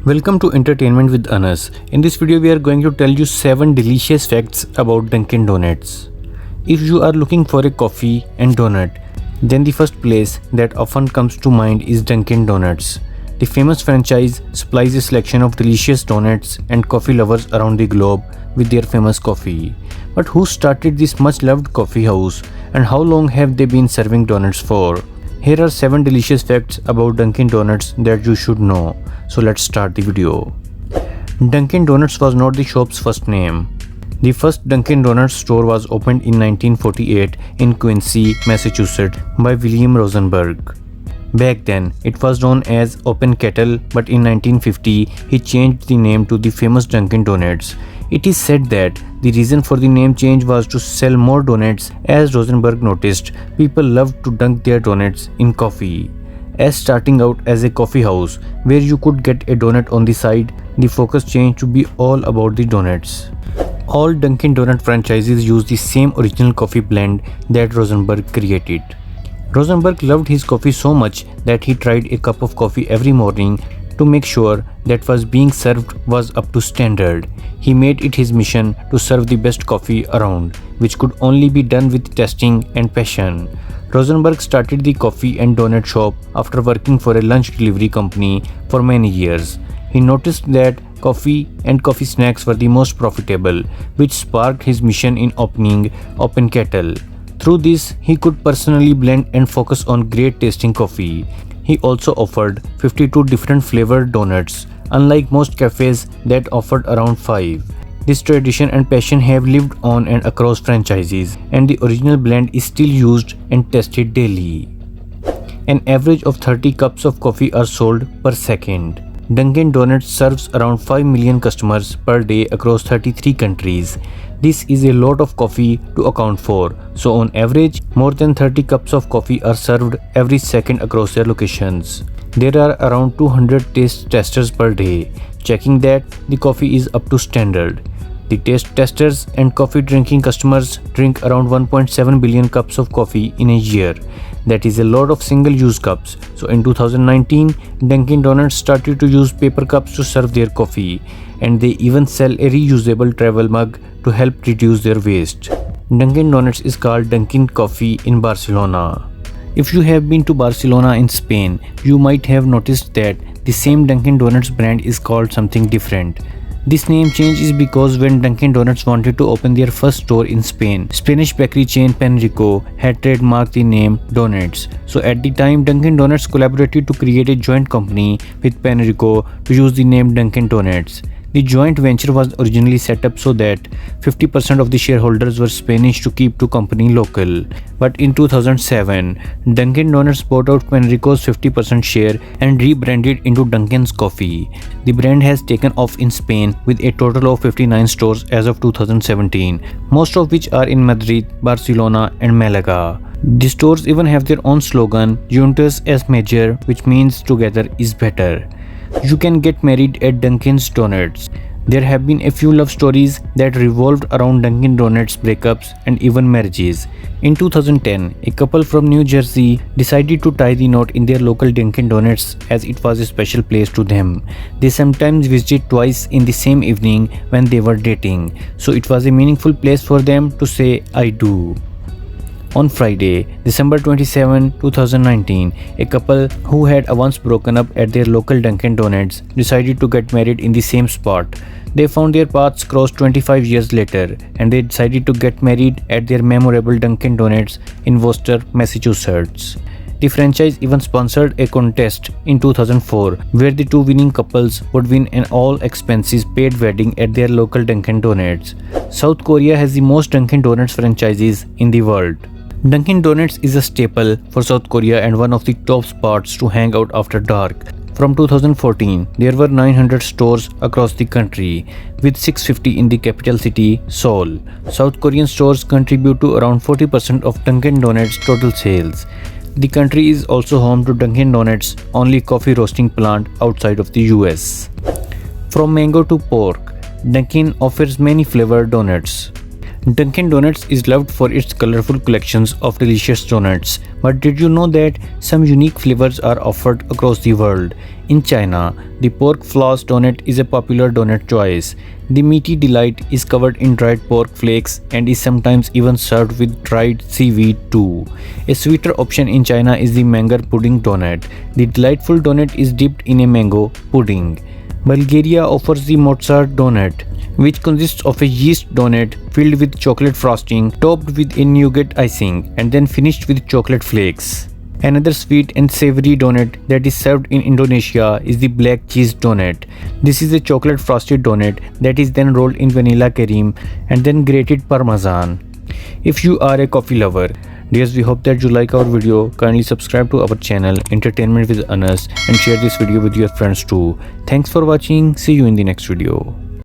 Welcome to Entertainment with Anas. In this video, we are going to tell you 7 delicious facts about Dunkin' Donuts. If you are looking for a coffee and donut, then the first place that often comes to mind is Dunkin' Donuts. The famous franchise supplies a selection of delicious donuts and coffee lovers around the globe with their famous coffee. But who started this much loved coffee house and how long have they been serving donuts for? Here are 7 delicious facts about Dunkin' Donuts that you should know. So let's start the video. Dunkin' Donuts was not the shop's first name. The first Dunkin' Donuts store was opened in 1948 in Quincy, Massachusetts by William Rosenberg. Back then, it was known as Open Kettle, but in 1950, he changed the name to the famous Dunkin' Donuts. It is said that the reason for the name change was to sell more donuts. As Rosenberg noticed, people loved to dunk their donuts in coffee. As starting out as a coffee house where you could get a donut on the side, the focus changed to be all about the donuts. All Dunkin' Donut franchises use the same original coffee blend that Rosenberg created. Rosenberg loved his coffee so much that he tried a cup of coffee every morning to make sure that was being served was up to standard. He made it his mission to serve the best coffee around, which could only be done with testing and passion. Rosenberg started the coffee and donut shop after working for a lunch delivery company for many years. He noticed that coffee and coffee snacks were the most profitable, which sparked his mission in opening Open Kettle. Through this, he could personally blend and focus on great tasting coffee. He also offered 52 different flavored donuts, unlike most cafes that offered around 5. This tradition and passion have lived on and across franchises, and the original blend is still used and tested daily. An average of 30 cups of coffee are sold per second. Dunkin' Donuts serves around 5 million customers per day across 33 countries. This is a lot of coffee to account for, so on average, more than 30 cups of coffee are served every second across their locations. There are around 200 taste testers per day, checking that the coffee is up to standard. The taste testers and coffee drinking customers drink around 1.7 billion cups of coffee in a year. That is a lot of single-use cups. So in 2019, Dunkin' Donuts started to use paper cups to serve their coffee, and they even sell a reusable travel mug to help reduce their waste. Dunkin' Donuts is called Dunkin' Coffee in Barcelona. If you have been to Barcelona in Spain, you might have noticed that the same Dunkin' Donuts brand is called something different. This name change is because when Dunkin' Donuts wanted to open their first store in Spain, Spanish bakery chain Panrico had trademarked the name Donuts. So at the time, Dunkin' Donuts collaborated to create a joint company with Panrico to use the name Dunkin' Donuts. The joint venture was originally set up so that 50% of the shareholders were Spanish to keep the company local. But in 2007, Dunkin' Donuts bought out Panrico's 50% share and rebranded into Dunkin's Coffee. The brand has taken off in Spain with a total of 59 stores as of 2017, most of which are in Madrid, Barcelona and Malaga. The stores even have their own slogan, Juntos es mejor, which means together is better. You can get married at Dunkin's Donuts. There have been a few love stories that revolved around Dunkin' Donuts breakups and even marriages. In 2010, a couple from New Jersey decided to tie the knot in their local Dunkin' Donuts as it was a special place to them. They sometimes visited twice in the same evening when they were dating, so it was a meaningful place for them to say I do. On Friday, December 27, 2019, a couple who had once broken up at their local Dunkin' Donuts decided to get married in the same spot. They found their paths crossed 25 years later, and they decided to get married at their memorable Dunkin' Donuts in Worcester, Massachusetts. The franchise even sponsored a contest in 2004 where the two winning couples would win an all-expenses paid wedding at their local Dunkin' Donuts. South Korea has the most Dunkin' Donuts franchises in the world. Dunkin' Donuts is a staple for South Korea and one of the top spots to hang out after dark. From 2014, there were 900 stores across the country, with 650 in the capital city, Seoul. South Korean stores contribute to around 40% of Dunkin' Donuts' total sales. The country is also home to Dunkin' Donuts' only coffee roasting plant outside of the US. From mango to pork, Dunkin' offers many flavored donuts. Dunkin' Donuts is loved for its colorful collections of delicious donuts. But did you know that some unique flavors are offered across the world? In China, the pork floss donut is a popular donut choice. The meaty delight is covered in dried pork flakes and is sometimes even served with dried seaweed too. A sweeter option in China is the mango pudding donut. The delightful donut is dipped in a mango pudding. Bulgaria offers the Mozart donut, which consists of a yeast donut filled with chocolate frosting, topped with a nougat icing, and then finished with chocolate flakes. Another sweet and savory donut that is served in Indonesia is the black cheese donut. This is a chocolate frosted donut that is then rolled in vanilla cream and then grated parmesan. If you are a coffee lover, dears, we hope that you like our video. Kindly subscribe to our channel Entertainment with Anas and share this video with your friends too. Thanks for watching. See you in the next video.